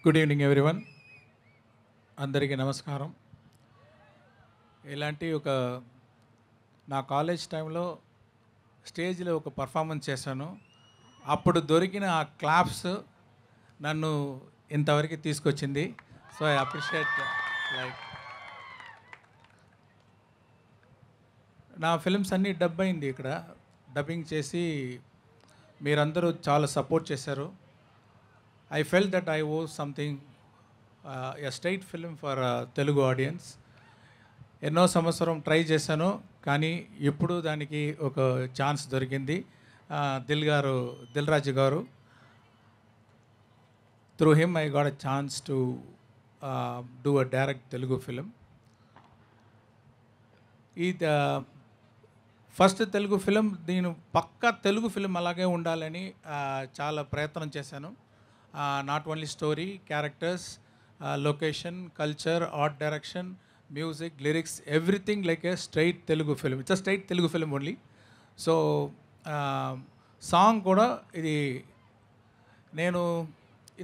Good evening everyone. అందరికీ నమస్కారం. ఇలాంటి నా కాలేజ్ టైంలో స్టేజ్లో ఒక పర్ఫార్మెన్స్ చేశాను. అప్పుడు దొరికిన ఆ క్లాప్స్ నన్ను ఇంతవరకు తీసుకొచ్చింది. So I appreciate. లైక్ నా ఫిల్మ్స్ అన్నీ డబ్ అయింది. ఇక్కడ డబ్బింగ్ చేసి మీరందరూ చాలా సపోర్ట్ చేశారు. I felt that I owe something, a straight film for Telugu audience. ఎన్నో సంవత్సరం ట్రై చేశాను, కానీ ఇప్పుడు దానికి ఒక ఛాన్స్ దొరికింది. దిల్ రాజు గారు, through him I got a chance to do a direct Telugu film. ఈ ఫస్ట్ తెలుగు ఫిలిం, నేను పక్కా తెలుగు ఫిలిం అలాగే ఉండాలని చాలా ప్రయత్నం చేశాను. Not only story, characters, location, culture, art direction, music, lyrics, everything like a straight Telugu film. It's a straight Telugu film only. So, song కూడా ఇది నేను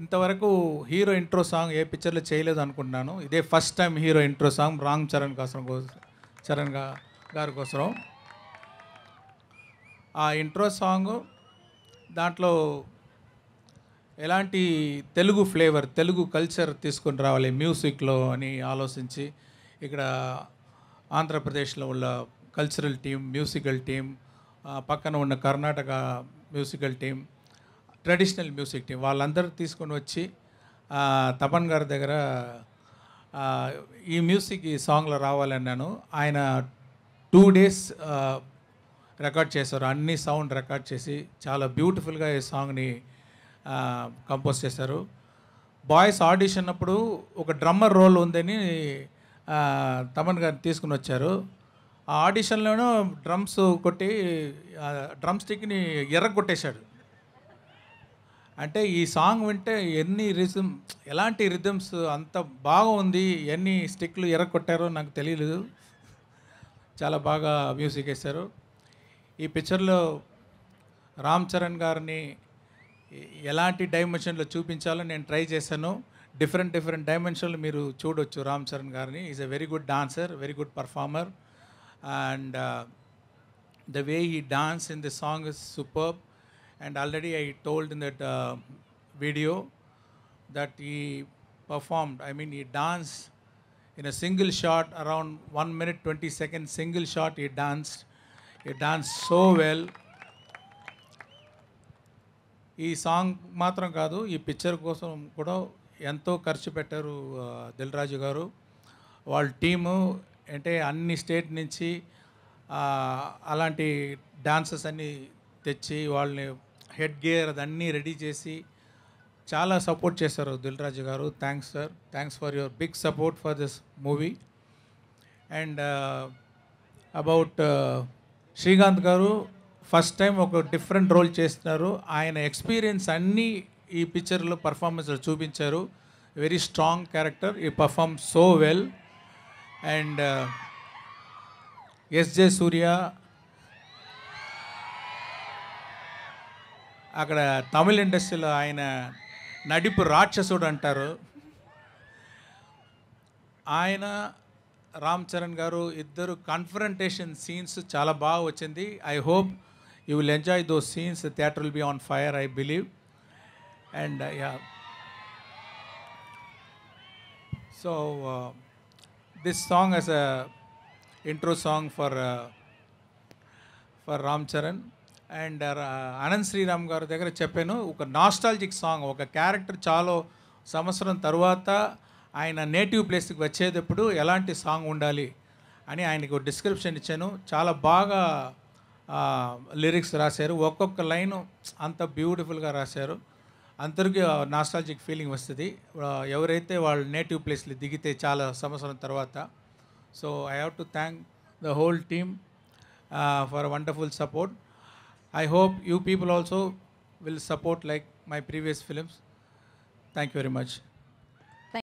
ఇంతవరకు హీరో ఇంట్రో సాంగ్ ఏ పిక్చర్లో చేయలేదు అనుకుంటున్నాను. ఇదే first time hero intro song Ram Charan గారి కోసం. ఆ ఇంట్రో సాంగ్ దాంట్లో ఎలాంటి తెలుగు ఫ్లేవర్, తెలుగు కల్చర్ తీసుకొని రావాలి మ్యూజిక్లో అని ఆలోచించి, ఇక్కడ ఆంధ్రప్రదేశ్లో ఉన్న కల్చరల్ టీం, మ్యూజికల్ టీం, పక్కన ఉన్న Karnataka musical team, traditional music team, వాళ్ళందరూ తీసుకొని వచ్చి తపన్ గారి దగ్గర ఈ మ్యూజిక్ ఈ సాంగ్లో రావాలన్నాను. ఆయన 2 days రికార్డ్ చేశారు. అన్ని సౌండ్ రికార్డ్ చేసి చాలా బ్యూటిఫుల్గా ఈ సాంగ్ని కంపోజ్ చేశారు. బాయ్స్ ఆడిషన్ అప్పుడు ఒక డ్రమ్మర్ రోల్ ఉందని తమన్ గారిని తీసుకుని వచ్చారు. ఆ ఆడిషన్లోనూ డ్రమ్స్ కొట్టి డ్రమ్ స్టిక్ని ఎర్రగొట్టేశాడు. అంటే ఈ సాంగ్ వింటే ఎలాంటి రిథమ్స్ అంత బాగుంది, ఎన్ని స్టిక్లు ఎర్రగొట్టారో నాకు తెలియలేదు. చాలా బాగా మ్యూజిక్ వేశారు. ఈ పిక్చర్లో రామ్ చరణ్ గారిని ఎలాంటి డైమెన్షన్లో చూపించాలో నేను ట్రై చేశాను. డిఫరెంట్ డైమెన్షన్లు మీరు చూడొచ్చు రామ్ చరణ్ గారిని. Is a very good dancer, very good performer, and the way he dance in the song is superb. And already I told in that video that he performed, I mean he danced in a single shot, around 1 minute 20 seconds single shot he danced so well. ఈ song మాత్రం కాదు, ఈ picture కోసం కూడా ఎంతో ఖర్చు పెట్టారు దిల్ రాజు గారు. వాళ్ళ టీము అంటే అన్ని స్టేట్ నుంచి అలాంటి డాన్సర్స్ అన్నీ తెచ్చి వాళ్ళని హెడ్ గేర్ అదన్నీ రెడీ చేసి చాలా సపోర్ట్ చేశారు దిల్ రాజు గారు. Thanks sir, thanks for your big support for this movie. And about Srikanth గారు, ఫస్ట్ టైం ఒక డిఫరెంట్ రోల్ చేస్తున్నారు. ఆయన ఎక్స్పీరియన్స్ అన్నీ ఈ పిక్చర్లో పర్ఫార్మెన్స్లో చూపించారు. వెరీ స్ట్రాంగ్ క్యారెక్టర్, ఈ perform so well. And SJ Surya అక్కడ తమిళ ఇండస్ట్రీలో ఆయన నడిపు రాక్షసుడు అంటారు. ఆయన రామ్ చరణ్ గారు ఇద్దరు కన్ఫరంటేషన్ సీన్స్ చాలా బాగా వచ్చింది. I hope you will enjoy those scenes. The theatre will be on fire, I believe. And yeah, so this song is a intro song for Ram Charan. And Anand Sriram garu దగ్గర చెప్పాను, ఒక nostalgic song, ఒక character చాలా సంవత్సరం తర్వాత ఆయన native ప్లేస్కి వచ్చేటప్పుడు ఎలాంటి సాంగ్ ఉండాలి అని ఆయనకు డిస్క్రిప్షన్ ఇచ్చాను. చాలా బాగా లిరిక్స్ రాశారు. ఒక్కొక్క లైను అంత బ్యూటిఫుల్గా రాశారు. అందరికీ నాస్టాలజిక్ ఫీలింగ్ వస్తుంది ఎవరైతే వాళ్ళ నేటివ్ ప్లేస్లో దిగితే చాలా సంవత్సరం తర్వాత. So I have to thank the whole team for wonderful support. I hope you people also will support like my previous films. Thank you very much.